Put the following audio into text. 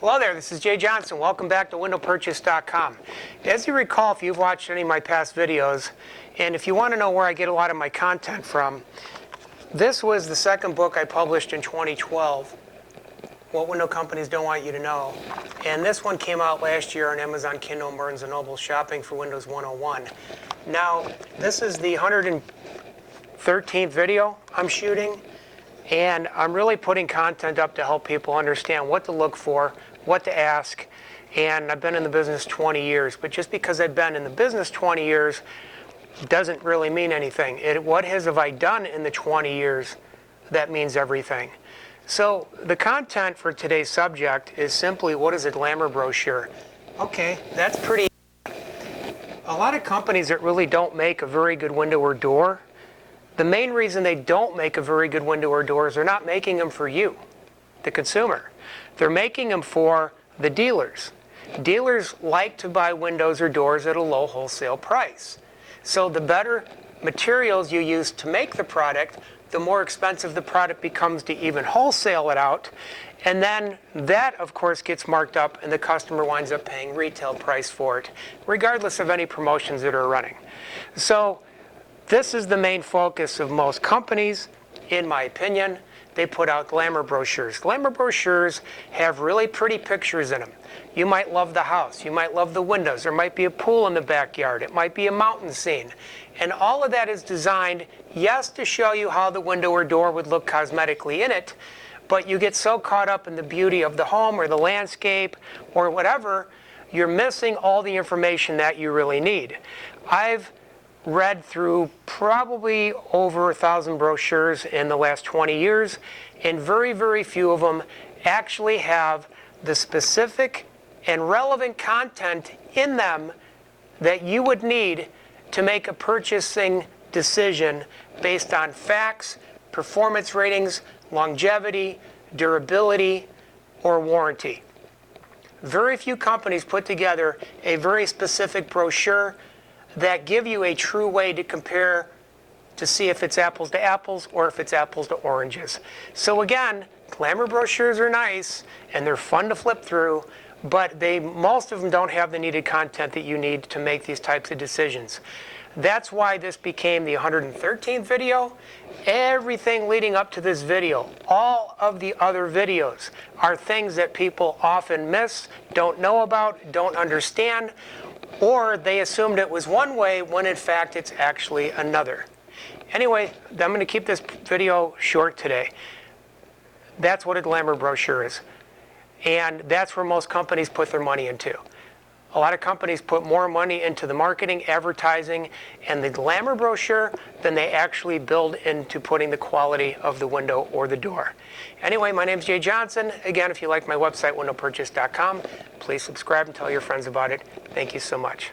Hello there, this is Jay Johnson. Welcome back to windowpurchase.com. As you recall, if you've watched any of my past videos, and if you want to know where I get a lot of my content from, this was the second book I published in 2012, What Window Companies Don't Want You to Know. And this one came out last year on Amazon Kindle and Barnes & Noble, Shopping for Windows 101. Now, this is the 113th video I'm shooting, and I'm really putting content up to help people understand what to look for, what to ask. And I've been in the business 20 years, but just because I've been in the business 20 years doesn't really mean anything. What have I done in the 20 years that means everything. So the content for today's subject is simply, what is a Glamour brochure? Okay, that's pretty. A lot of companies that really don't make a very good window or door, the main reason they don't make a very good window or door is they're not making them for you, the consumer. They're making them for the dealers. Dealers like to buy windows or doors at a low wholesale price. So the better materials you use to make the product, the more expensive the product becomes to even wholesale it out. And then that, of course, gets marked up and the customer winds up paying retail price for it, regardless of any promotions that are running. So this is the main focus of most companies, in my opinion. They put out Glamour brochures. Glamour brochures have really pretty pictures in them. You might love the house. You might love the windows. There might be a pool in the backyard. It might be a mountain scene. And all of that is designed, yes, to show you how the window or door would look cosmetically in it, but you get so caught up in the beauty of the home or the landscape or whatever, you're missing all the information that you really need. I've read through probably over 1,000 brochures in the last 20 years, and very, very few of them actually have the specific and relevant content in them that you would need to make a purchasing decision based on facts, performance ratings, longevity, durability, or warranty. Very few companies put together a very specific brochure that give you a true way to compare to see if it's apples to apples or if it's apples to oranges. So again, Glamour brochures are nice and they're fun to flip through, but most of them don't have the needed content that you need to make these types of decisions. That's why this became the 113th video. Everything leading up to this video, all of the other videos, are things that people often miss, don't know about, don't understand, or they assumed it was one way when in fact it's actually another. Anyway, I'm going to keep this video short today. That's what a Glamour brochure is. And that's where most companies put their money into. A lot of companies put more money into the marketing, advertising, and the Glamour brochure than they actually build into putting the quality of the window or the door. Anyway, my name's Jay Johnson. Again, if you like my website, windowpurchase.com, please subscribe and tell your friends about it. Thank you so much.